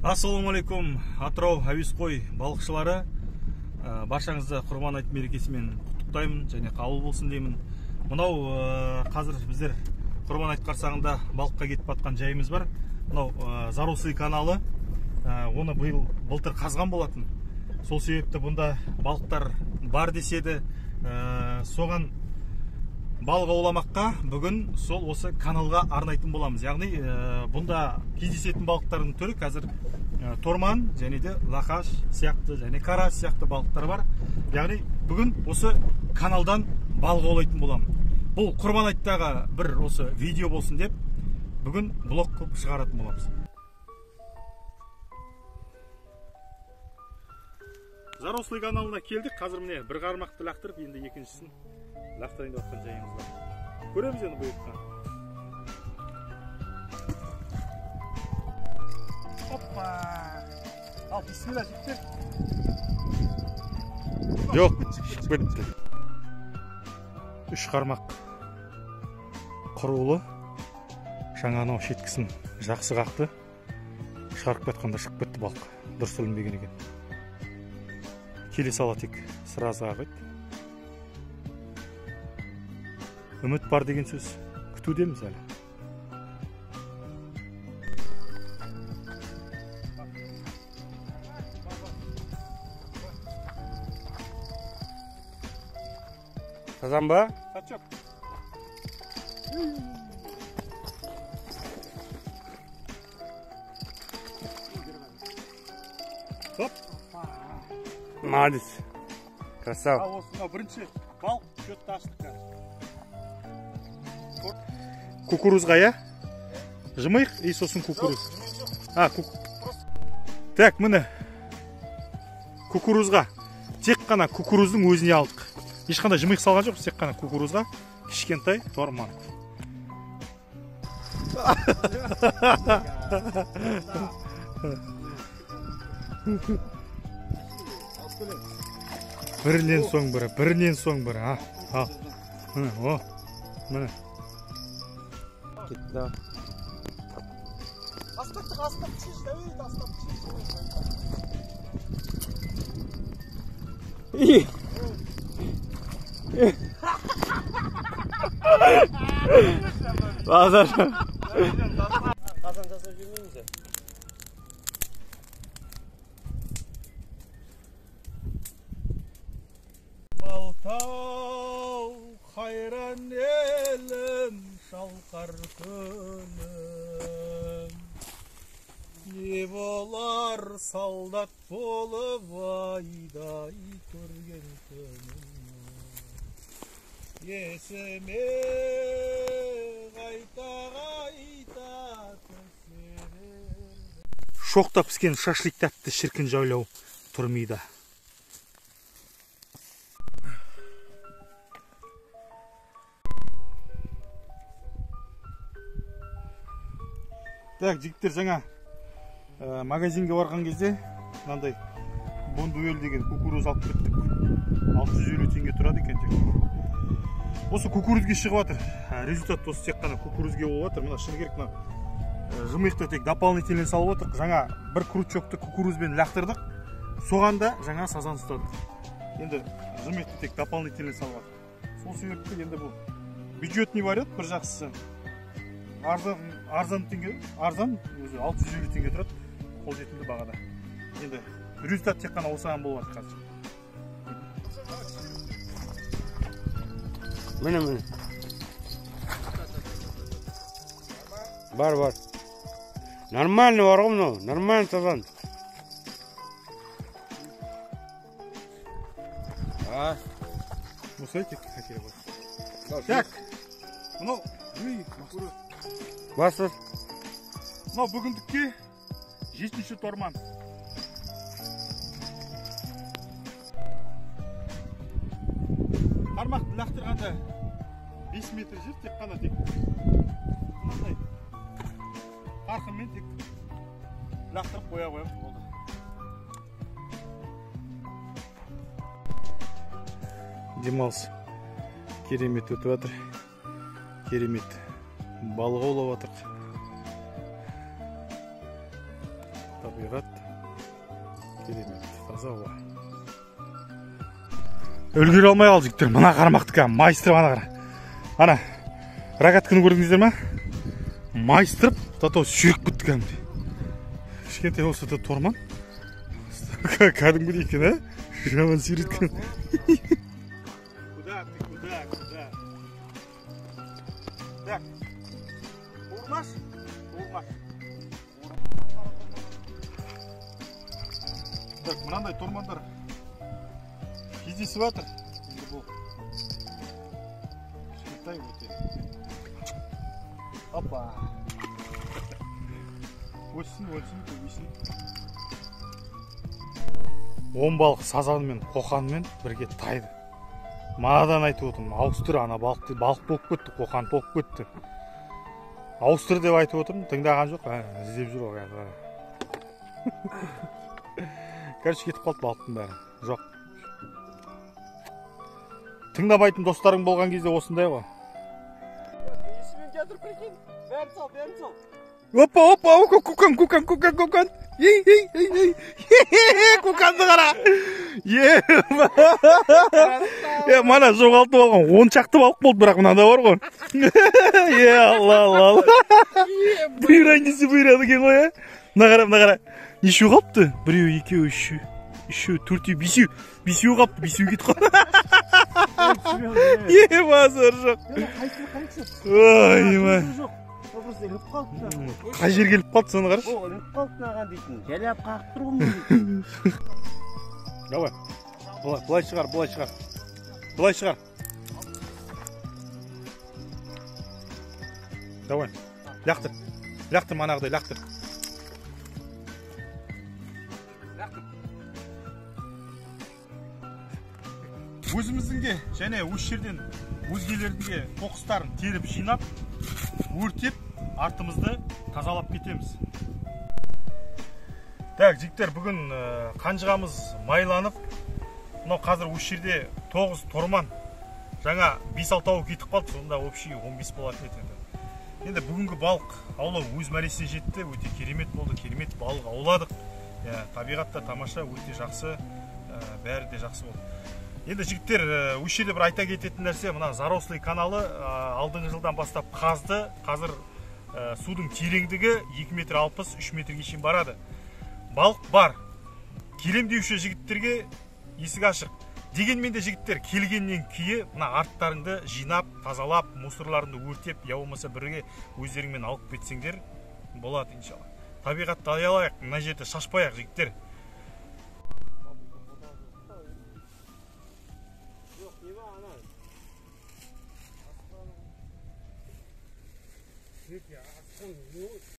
Ассалаумалейкум, Атырау әуесқой балықшылары. Баршаңызды Құрбан айт мерекесімен құттықтаймын және қабыл болсын деймін. Мынау қазір біздер Құрбан айт қарсаңында балыққа кетіп жатқан жайымыз бар. Мынау Зарослый каналы, оны былтыр қазған болатын. Сол себепті бұнда балықтар бар деседі. Соған балық ауламаққа бүгін сол осы каналға арнайтын боламыз. Яғни бұнда кездесетін балықтардың түрі қазір торман және де лақаш сияқты және кара сияқты балықтар бар. Яғни бүгін осы каналдан балық аулайтын боламын. Бұл Құрбан айттағы бір осы видео болсын деп бүгін блог қылып шығаратын боламыз. Зарослый каналына келдік. Қазір міне бір қармақты лақтырып, енді екіншісін лақтырайын деп жатқан жайымыз бар. Көреміз енді бұйыққа. Оппа! Ал, бисмилла, жіктер. Жоқ, бітті. 3 қармақ құрулы. Жаңа анау шеткісін жақсы қақты. Шығарып кеткенде шығып кетті балық. Дұрыс ілінбеген екен. Келе сала тек сразу ағыт. Үміт бар деген сөз. Күтудеміз әлі. Сазан ба? Сачок. Топ. Молодец. Красава. Ал осында бірінші балық шөтті аштық қазір. Кукурузға, я? Жымайық и сосын кукуруз. Так, міне. Кукурузға. Тек қана кукуруздың өзіне алдық. Ешқандай жымайық салған жоқ, тек қана кукурузға. Кішкентай торман. Бірінен соң бірі, бірінен соң бірі. Ал. Міне, о. Міне. Кетті. Астап чиш, Давид, астап чиш. Базар. Қазан жасап жүрмейміз. Балтау қайран елім, шалқар күнім. Не болар солдат болып айдай көрген күнім. Есіме қайта түсерер. Шоқта піскен шашлик тәтті шіркін жайлау тұрмейді. Так, жігіттер, жаңа магазинге барған кезде мынандай Бондуэль деген кукуруз алып кеттік. 650 теңге тұрады екен. Осы кукурузге шығып жатыр. Результат осы тек қана кукурузге болып жатыр. Мына шыны керек, жымиқты тек дополнительно салып отыр. Жаңа бір крючокты кукурузбен лақтырдық. Соғанда жаңа сазан ұстадық. Енді жымиқты тек дополнительно салып жатыр. Сол себепті енді бұл бюджетный вариант, бір жақсысы. Арзан теңге, арзан өзі 650 теңге тұрады, қолжетімді бағада. Енді результат тек қана осыған болып жатыр қазір. Міне. Бар. Нормально бар ғой мынау, нормально сазан. Осылай тек хотел бы. Так, мынау Басыр. Мынау бүгіндікке 7-ші торман. Қармақты лақтырғанда 5 метр жер, тек қана тек мынандай қарқынмен тек лақтырып қоя болды. Демалыс керемет өтіп жатыр. Керемет балық аулап жатыр. табиғат керемет, таза ауа. Үлгере алмай қалды жігіттер. Мына қармақты майыстырып ана қара. Ана рогатканы көрдіңіздер ма? Майыстырып, татау сүйреп кетті кәдімгідей. Кішкентай болса да торман. Кәдімгідей екен, а? Жаман сүйреткен. Куда? Так. Урмаш? Так, мынандай тормандар кездесіп жатыр. Бұл кішкентай өте. Опа. Өссін, көбейсін. 10 балық сазанымен, қоқанымен бірге тайды. Манадан айтып отырмын, ауыстыр, ана балық болып кетті, қоқан толып кетті. Ауыстыр деп айтып отырмын, тыңдаған жоқ, іздеп жүр ғой. Короче, кетіп қалды балықтың бәрі. Жоқ. Тыңдамайтын достарың болған кезде осындай ғой. Есімен жатыр, прикинь. Бәрін сал. Опа, кукан. Ей. Куканды қара. Мана жоғалтып алған 10 шақты балық болды, бірақ мынада бар ғой. Алла. Бұйрады кен ғой, мына қара. Неше қалыпты? Біреу, екеу, үшеу, төртеу, бесеу қалыпты, бесеу кетіп қалды. Базар жоқ. Ой, қай жер келіп қалды, соны қарашы. О, іліп қалды наған дейтін. Жәлеп қағып тұр ғой. Давай. Былай шығар. Давай. Лақтыр манағыдай, лақтыр. Өзіміздің де және осы жерден өзгелердің де қоқыстарын теріп жинап, өртеп, артымызды тазалап кетеміз. Так, жігіттер, бүгін қанжығамыз майланып, мынау қазір осы жерде 9 торман, жаңа 5-6 тауы кетіп қалды, сонда общий 15 болатын еді. Енді бүгінгі балық аулау өз мәресіне жетті, өте керемет болды, керемет балық ауладық. Табиғатта тамаша, өте жақсы, бәрі де жақсы болды. Енді жігіттер, осы жерде бір айта кететін нәрсе, мына Зарослый каналы алдыңғы жылдан бастап қазды. Қазір судың тереңдігі 2,60 метр, 3 метрге шейін барады. Балық бар. Келем деуші жігіттерге есік ашық. Дегенмен де жігіттер, келгеннен кейін мына арттарыңды жинап, тазалап, мусорларыңды өртеп, я болмаса бірге өздеріңмен алып кетсеңдер болады иншалла. Табиғатты аялайық, мына жерде шашпайық жігіттер.